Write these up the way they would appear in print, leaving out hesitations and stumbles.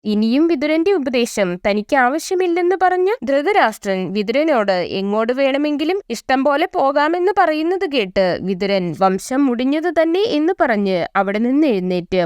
ഇനിയും വിതുരന്റെ ഉപദേശം തനിക്ക് ആവശ്യമില്ലെന്ന് പറഞ്ഞ ധൃതരാഷ്ട്രൻ വിതുരനോട് എങ്ങോട്ട് വേണമെങ്കിലും ഇഷ്ടം പോലെ പോകാമെന്ന് പറയുന്നത് കേട്ട് വിതുരൻ വംശം മുടിഞ്ഞത് തന്നെ എന്ന് പറഞ്ഞ് അവിടെ നിന്ന് എഴുന്നേറ്റ്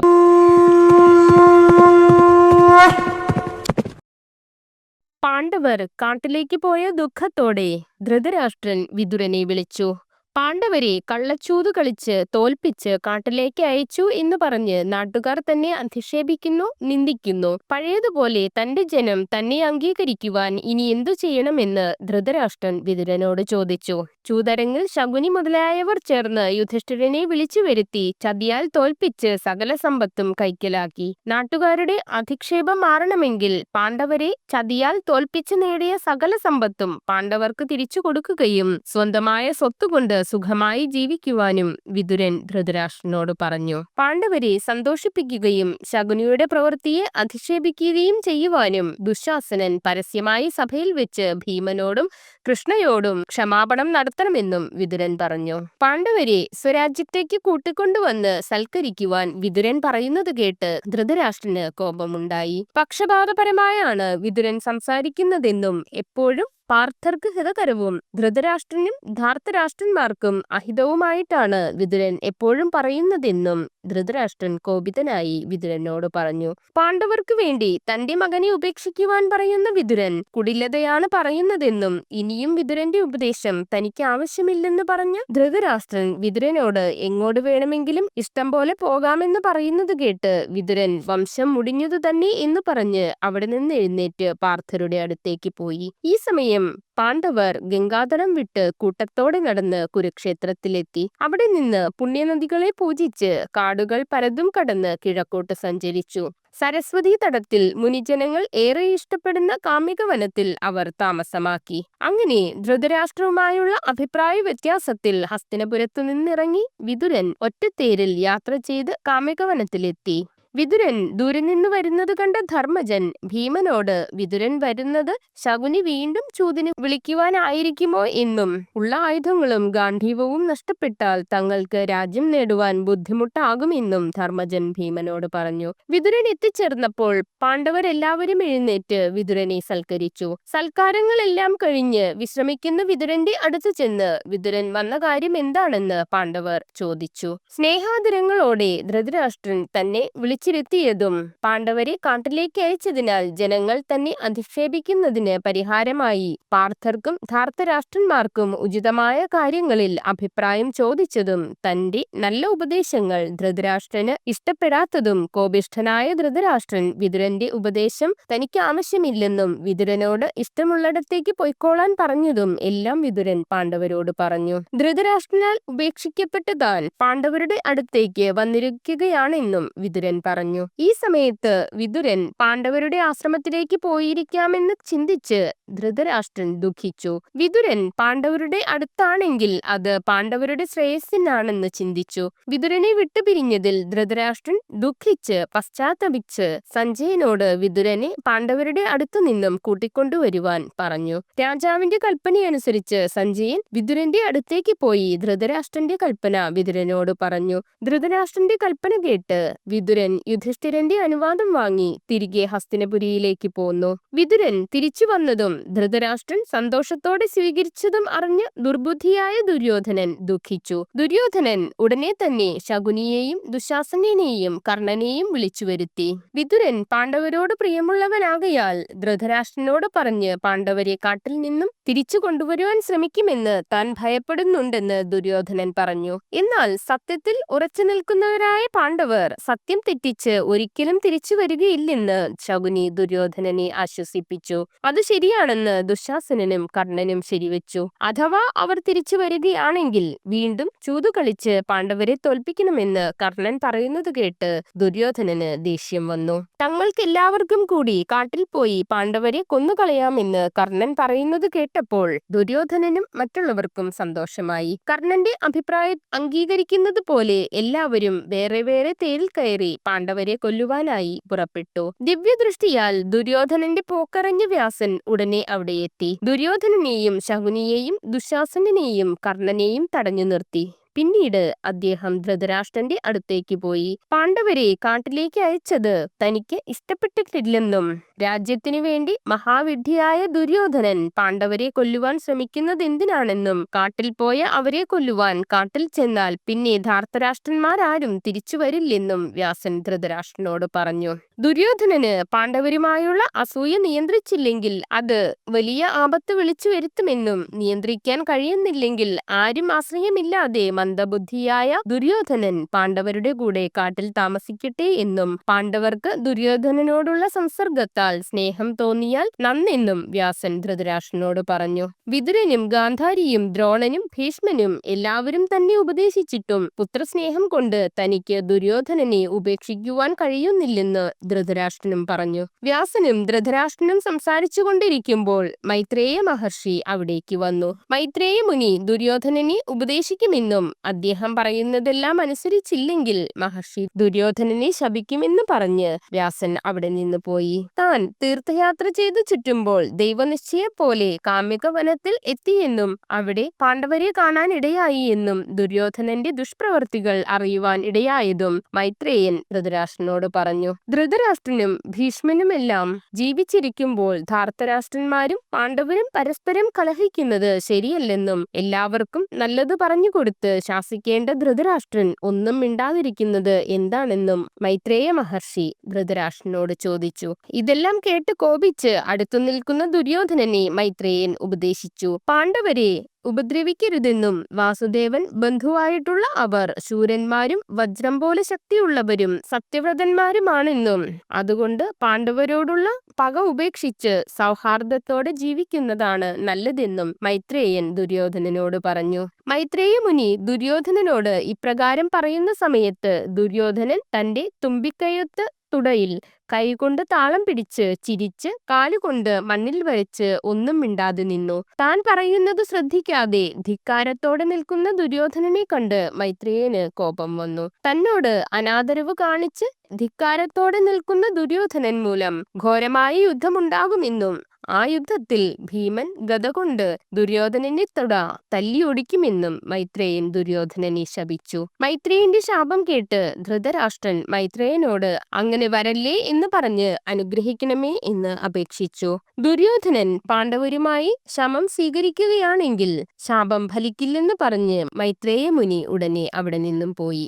പാണ്ഡവർ കാട്ടിലേക്ക് പോയ ദുഃഖത്തോടെ ധൃതരാഷ്ട്രൻ വിതുരനെ വിളിച്ചു. പാണ്ഡവരെ കള്ളച്ചൂത് കളിച്ച് തോൽപ്പിച്ച് കാട്ടിലേക്ക് അയച്ചു എന്ന് പറഞ്ഞ് നാട്ടുകാർ തന്നെ അധിക്ഷേപിക്കുന്നു, നിന്ദിക്കുന്നു. പഴയതുപോലെ തന്റെ ജനം തന്നെ അംഗീകരിക്കുവാൻ ഇനി എന്തു ചെയ്യണമെന്ന് ധൃതരാഷ്ട്രൻ വിതുരനോട് ചോദിച്ചു. ചൂതരങ്ങിൽ ശകുനി മുതലായവർ ചേർന്ന് യുധിഷ്ഠിരനെ വിളിച്ചു വരുത്തി ചതിയാൽ തോൽപ്പിച്ച് സകല സമ്പത്തും കൈക്കലാക്കി. നാട്ടുകാരുടെ അധിക്ഷേപം മാറണമെങ്കിൽ പാണ്ഡവരെ ചതിയാൽ തോൽപ്പിച്ച് നേടിയ സകല സമ്പത്തും പാണ്ഡവർക്ക് തിരിച്ചു കൊടുക്കുകയും സ്വന്തമായ സ്വത്തുകൊണ്ട് സുഖമായി ജീവിക്കുവാനും വിതുരൻ ധൃതരാഷ്ട്രനോട് പറഞ്ഞു. പാണ്ഡവരെ സന്തോഷിപ്പിക്കുകയും ശകുനിയുടെ പ്രവൃത്തിയെ അധിക്ഷേപിക്കുകയും ചെയ്യുവാനും ദുശാസനൻ പരസ്യമായി സഭയിൽ വെച്ച് ഭീമനോടും കൃഷ്ണയോടും ക്ഷമാപണം നടത്തണമെന്നും വിതുരൻ പറഞ്ഞു. പാണ്ഡവരെ സ്വരാജ്യത്തേക്ക് കൂട്ടിക്കൊണ്ടുവന്ന് സൽക്കരിക്കുവാൻ വിതുരൻ പറയുന്നത് കേട്ട് ധൃതരാഷ്ട്രന് കോപമുണ്ടായി. പക്ഷപാതപരമായാണ് വിതുരൻ സംസാരിക്കുന്നതെന്നും എപ്പോഴും പാർത്ഥർക്ക് ഹിതകരവും ധൃതരാഷ്ട്രനും ധാർത്തരാഷ്ട്രന്മാർക്കും അഹിതവുമായിട്ടാണ് വിതുരൻ എപ്പോഴും പറയുന്നതെന്നും ധൃതരാഷ്ട്രൻ കോപിതനായി വിതുരനോട് പറഞ്ഞു. പാണ്ഡവർക്ക് വേണ്ടി തന്റെ മകനെ ഉപേക്ഷിക്കുവാൻ പറയുന്ന വിതുരൻ കുടിലതയാണ് പറയുന്നതെന്നും ഇനിയും വിതുരന്റെ ഉപദേശം തനിക്ക് ആവശ്യമില്ലെന്ന് പറഞ്ഞ ധൃതരാഷ്ട്രൻ വിതുരനോട് എങ്ങോട്ട് വേണമെങ്കിലും ഇഷ്ടം പോലെ പോകാമെന്ന് പറയുന്നത് കേട്ട് വിതുരൻ വംശം മുടിഞ്ഞതു തന്നെ എന്ന് പറഞ്ഞ് അവിടെ നിന്ന് എഴുന്നേറ്റ് പാർത്ഥരുടെ അടുത്തേക്ക് പോയി. ഈ സമയം പാണ്ഡവർ ഗംഗാതടം വിട്ട് കൂട്ടത്തോടെ നടന്ന് കുരുക്ഷേത്രത്തിലെത്തി. അവിടെ നിന്ന് പുണ്യനദികളെ പൂജിച്ച് കാടുകൾ പലതും കടന്ന് കിഴക്കോട്ട് സഞ്ചരിച്ചു. സരസ്വതി തടത്തിൽ മുനിജനങ്ങൾ ഏറെ ഇഷ്ടപ്പെടുന്ന കാമ്യക വനത്തിൽ അവർ താമസമാക്കി. അങ്ങനെ ധൃതരാഷ്ട്രവുമായുള്ള അഭിപ്രായ വ്യത്യാസത്തിൽ ഹസ്തിനപുരത്തു നിന്നിറങ്ങി വിതുരൻ ഒറ്റത്തേരിൽ യാത്ര ചെയ്ത് കാമ്യക വനത്തിലെത്തി. വിതുരൻ ദൂരെ നിന്ന് വരുന്നത് കണ്ട ധർമ്മജൻ ഭീമനോട് വിതുരൻ വരുന്നത് ശകുനി വീണ്ടും ചൂതിന് വിളിക്കുവാനായിരിക്കുമോ എന്നും ഉള്ള ആയുധങ്ങളും ഗാന്ധീവവും നഷ്ടപ്പെട്ടാൽ തങ്ങൾക്ക് രാജ്യം നേടുവാൻ ബുദ്ധിമുട്ടാകുമെന്നും ധർമ്മജൻ ഭീമനോട് പറഞ്ഞു. വിതുരൻ എത്തിച്ചേർന്നപ്പോൾ പാണ്ഡവരെല്ലാവരും എഴുന്നേറ്റ് വിതുരനെ സൽക്കരിച്ചു. സൽക്കാരങ്ങളെല്ലാം കഴിഞ്ഞ് വിശ്രമിക്കുന്ന വിതുരന്റെ അടുത്ത് ചെന്ന് വിതുരൻ വന്ന കാര്യം എന്താണെന്ന് പാണ്ഡവർ ചോദിച്ചു. സ്നേഹാദരങ്ങളോടെ ധൃതരാഷ്ട്രൻ തന്നെ വിളിച്ചിരുത്തിയതും പാണ്ഡവരെ കാട്ടിലേക്ക് അയച്ചതിനാൽ ജനങ്ങൾ തന്നെ അധിക്ഷേപിക്കുന്നതിന് പരിഹാരമായി പാർത്ഥർക്കും ധാർത്തരാഷ്ട്രന്മാർക്കും ഉചിതമായ കാര്യങ്ങളിൽ അഭിപ്രായം ചോദിച്ചതും തന്റെ നല്ല ഉപദേശങ്ങൾ ധൃതരാഷ്ട്രന് ഇഷ്ടപ്പെടാത്തതും കോപിഷ്ഠനായ ധൃതരാഷ്ട്രൻ വിതുരന്റെ ഉപദേശം തനിക്ക് ആവശ്യമില്ലെന്നും വിതുരനോട് ഇഷ്ടമുള്ളിടത്തേക്ക് പൊയ്ക്കോളാൻ പറഞ്ഞതും എല്ലാം വിതുരൻ പാണ്ഡവരോട് പറഞ്ഞു. ധൃതരാഷ്ട്രനാൽ ഉപേക്ഷിക്കപ്പെട്ട താൻ പാണ്ഡവരുടെ അടുത്തേക്ക് വന്നിരിക്കുകയാണെന്നും വിതുരൻ പറഞ്ഞു. ഈ സമയത്ത് വിതുരൻ പാണ്ഡവരുടെ ആശ്രമത്തിലേക്ക് പോയിരിക്കാമെന്ന് ചിന്തിച്ച് ധൃതരാഷ്ട്രൻ ദുഃഖിച്ചു. വിതുരൻ പാണ്ഡവരുടെ അടുത്താണെങ്കിൽ അത് പാണ്ഡവരുടെ ശ്രേയസ്സിനാണെന്ന് ചിന്തിച്ചു. വിതുരനെ വിട്ടുപിരിഞ്ഞതിൽ ധൃതരാഷ്ട്രൻ ദുഃഖിച്ച് പശ്ചാത്തപിച്ച് സഞ്ജയനോട് വിതുരനെ പാണ്ഡവരുടെ അടുത്തു നിന്നും കൂട്ടിക്കൊണ്ടുവരുവാൻ പറഞ്ഞു. രാജാവിന്റെ കൽപ്പനയനുസരിച്ച് സഞ്ജയൻ വിതുരന്റെ അടുത്തേക്ക് പോയി ധൃതരാഷ്ട്രന്റെ കൽപ്പന വിതുരനോട് പറഞ്ഞു. ധൃതരാഷ്ട്രന്റെ കൽപ്പന കേട്ട് വിതുരൻ യുധിഷ്ഠിരന്റെ അനുവാദം വാങ്ങി തിരികെ ഹസ്തിനപുരിയിലേക്ക് പോന്നു. വിതുരൻ തിരിച്ചു വന്നതും ധൃതരാഷ്ട്രൻ സന്തോഷത്തോടെ സ്വീകരിച്ചതും അറിഞ്ഞ് ദുർബുദ്ധിയായ ദുര്യോധനൻ ദുഃഖിച്ചു. ദുര്യോധനൻ ഉടനെ തന്നെ ശകുനിയെയും ദുശാസനെയും കർണനെയും വിളിച്ചു വരുത്തി. വിതുരൻ പാണ്ഡവരോട് പ്രിയമുള്ളവനാകയാൽ ധൃതരാഷ്ട്രനോട് പറഞ്ഞ് പാണ്ഡവരെ കാട്ടിൽ നിന്നും തിരിച്ചു കൊണ്ടുവരുവാൻ ശ്രമിക്കുമെന്ന് താൻ ഭയപ്പെടുന്നുണ്ടെന്ന് ദുര്യോധനൻ പറഞ്ഞു. എന്നാൽ സത്യത്തിൽ ഉറച്ചു നിൽക്കുന്നവരായ പാണ്ഡവർ സത്യം തെറ്റിച്ച് ഒരിക്കലും തിരിച്ചു വരികയില്ലെന്ന് ശകുനി ദുര്യോധനനെ ആശ്വസിപ്പിച്ചു. അത് ശരിയാണെന്ന് ദുശാസനനും കർണനും ശരിവെച്ചു. അഥവാ അവർ തിരിച്ചു വരികയാണെങ്കിൽ വീണ്ടും ചൂതുകളിച്ച് പാണ്ഡവരെ തോൽപ്പിക്കണമെന്ന് കർണൻ പറയുന്നത് കേട്ട് ദുര്യോധനന് ദേഷ്യം വന്നു. തങ്ങൾക്കെല്ലാവർക്കും കൂടി കാട്ടിൽ പോയി പാണ്ഡവരെ കൊന്നുകളയാമെന്ന് കർണൻ പറയുന്നത് കേട്ടപ്പോൾ ദുര്യോധനനും മറ്റുള്ളവർക്കും സന്തോഷമായി. കർണന്റെ അഭിപ്രായം അംഗീകരിക്കുന്നത് പോലെ എല്ലാവരും വേറെ വേറെ തേരിൽ കയറി പാണ്ഡവരെ കൊല്ലുവാനായി പുറപ്പെട്ടു. ദിവ്യദൃഷ്ടിയാൽ ദുര്യോധനന്റെ പോക്കറിഞ്ഞ വ്യാസൻ ഉടനെ അവിടെ എത്തി. ദുര്യോധനനെയും ശകുനിയെയും ദുശാസനെയും കർണനെയും തടഞ്ഞു നിർത്തി. പിന്നീട് അദ്ദേഹം ധൃതരാഷ്ട്രന്റെ അടുത്തേക്ക് പോയി. പാണ്ഡവരെ കാട്ടിലേക്ക് അയച്ചത് തനിക്ക് ഇഷ്ടപ്പെട്ടിട്ടില്ലെന്നും രാജ്യത്തിനു വേണ്ടി മഹാവിഡ്ഢിയായ ദുര്യോധനൻ പാണ്ഡവരെ കൊല്ലുവാൻ ശ്രമിക്കുന്നത് എന്തിനാണെന്നും കാട്ടിൽ പോയ അവരെ കൊല്ലുവാൻ കാട്ടിൽ ചെന്നാൽ പിന്നെ ധാർത്തരാഷ്ട്രന്മാരാരും തിരിച്ചു വരില്ലെന്നും വ്യാസൻ ധൃതരാഷ്ട്രനോട് പറഞ്ഞു. ദുര്യോധനന് പാണ്ഡവരുമായുള്ള അസൂയ നിയന്ത്രിച്ചില്ലെങ്കിൽ അത് വലിയ ആപത്ത് വിളിച്ചു വരുത്തുമെന്നും നിയന്ത്രിക്കാൻ കഴിയുന്നില്ലെങ്കിൽ ആരും ആശ്രയമില്ലാതെ മന്ദബുദ്ധിയായ ദുര്യോധനൻ പാണ്ഡവരുടെ കൂടെ കാട്ടിൽ താമസിക്കട്ടെ എന്നും പാണ്ഡവർക്ക് ദുര്യോധനനോടുള്ള സംസർഗത്താൽ സ്നേഹം തോന്നിയാൽ നന്നെന്നും വ്യാസൻ ധൃതരാഷ്ട്രനോട് പറഞ്ഞു. വിതുരനും ഗാന്ധാരിയും ദ്രോണനും ഭീഷ്മനും എല്ലാവരും തന്നെ ഉപദേശിച്ചിട്ടും പുത്രസ്നേഹം കൊണ്ട് തനിക്ക് ദുര്യോധനനെ ഉപേക്ഷിക്കുവാൻ കഴിയുന്നില്ലെന്ന് ധൃതരാഷ്ട്രനും പറഞ്ഞു. വ്യാസനും ധൃതരാഷ്ട്രനും സംസാരിച്ചു കൊണ്ടിരിക്കുമ്പോൾ മൈത്രേയ മഹർഷി അവിടേക്ക് വന്നു. മൈത്രേയ മുനി ദുര്യോധനനെ ഉപദേശിക്കുമെന്നും അദ്ദേഹം പറയുന്നതെല്ലാം അനുസരിച്ചില്ലെങ്കിൽ മഹർഷി ദുര്യോധനനെ ശപിക്കുമെന്ന് പറഞ്ഞ് വ്യാസൻ അവിടെ നിന്ന് പോയി. താൻ തീർത്ഥയാത്ര ചെയ്ത് ചുറ്റുമ്പോൾ ദൈവനിശ്ചയം പോലെ കാമ്യക വനത്തിൽ എത്തിയെന്നും അവിടെ പാണ്ഡവരെ കാണാൻ ഇടയായി എന്നും ദുര്യോധനന്റെ ദുഷ്പ്രവർത്തികൾ അറിയുവാൻ ഇടയായതും മൈത്രേയൻ ധൃതരാഷ്ട്രനോട് പറഞ്ഞു. ധൃതരാഷ്ട്രനും ഭീഷ്മനുമെല്ലാം ജീവിച്ചിരിക്കുമ്പോൾ ധാർത്തരാഷ്ട്രന്മാരും പാണ്ഡവരും പരസ്പരം കലഹിക്കുന്നത് ശരിയല്ലെന്നും എല്ലാവർക്കും നല്ലത് പറഞ്ഞുകൊടുത്ത് ശാസിക്കേണ്ട ധൃതരാഷ്ട്രൻ ഒന്നും മിണ്ടാതിരിക്കുന്നത് എന്താണെന്നും മൈത്രേയ മഹർഷി ധൃതരാഷ്ട്രനോട് ചോദിച്ചു. ഇതെല്ലാം കേട്ട് കോപിച്ച് അടുത്തു നിൽക്കുന്ന ദുര്യോധനനെ മൈത്രേയൻ ഉപദേശിച്ചു. പാണ്ഡവരെ ഉപദ്രവിക്കരുതെന്നും വാസുദേവൻ ബന്ധുവായിട്ടുള്ള അവർ ശൂരന്മാരും വജ്രം പോലെ ശക്തിയുള്ളവരും സത്യവ്രതന്മാരുമാണെന്നും അതുകൊണ്ട് പാണ്ഡവരോടുള്ള പക ഉപേക്ഷിച്ച് സൗഹാർദ്ദത്തോടെ ജീവിക്കുന്നതാണ് നല്ലതെന്നും മൈത്രേയൻ ദുര്യോധനനോട് പറഞ്ഞു. മൈത്രേയ മുനി ദുര്യോധനനോട് ഇപ്രകാരം പറയുന്ന സമയത്ത് ദുര്യോധനൻ തന്റെ തുമ്പിക്കൈയൊത്ത തുടയിൽ കൈകൊണ്ട് താളം പിടിച്ച് ചിരിച്ച് കാലുകൊണ്ട് മണ്ണിൽ വരച്ച് ഒന്നും മിണ്ടാതെ നിന്നു. താൻ പറയുന്നത് ശ്രദ്ധിക്കാതെ ധിക്കാരത്തോടെ നിൽക്കുന്ന ദുര്യോധനനെ കണ്ട് മൈത്രേയന് കോപം വന്നു. തന്നോട് അനാദരവ് കാണിച്ച് ധിക്കാരത്തോടെ നിൽക്കുന്ന ദുര്യോധനൻ മൂലം ഘോരമായ യുദ്ധമുണ്ടാകുമെന്നും ആ യുദ്ധത്തിൽ ഭീമൻ ഗദ കൊണ്ട് ദുര്യോധനനെ തുട തല്ലിയൊടിക്കുമെന്നും മൈത്രേയൻ ദുര്യോധനനെ ശപിച്ചു. മൈത്രേയന്റെ ശാപം കേട്ട് ധൃതരാഷ്ട്രൻ മൈത്രേയനോട് അങ്ങനെ വരല്ലേ എന്ന് പറഞ്ഞ് അനുഗ്രഹിക്കണമേ എന്ന് അപേക്ഷിച്ചു. ദുര്യോധനൻ പാണ്ഡവരുമായി ശമം സ്വീകരിക്കുകയാണെങ്കിൽ ശാപം ഫലിക്കില്ലെന്ന് പറഞ്ഞ് മൈത്രേയ മുനി ഉടനെ അവിടെ നിന്നും പോയി.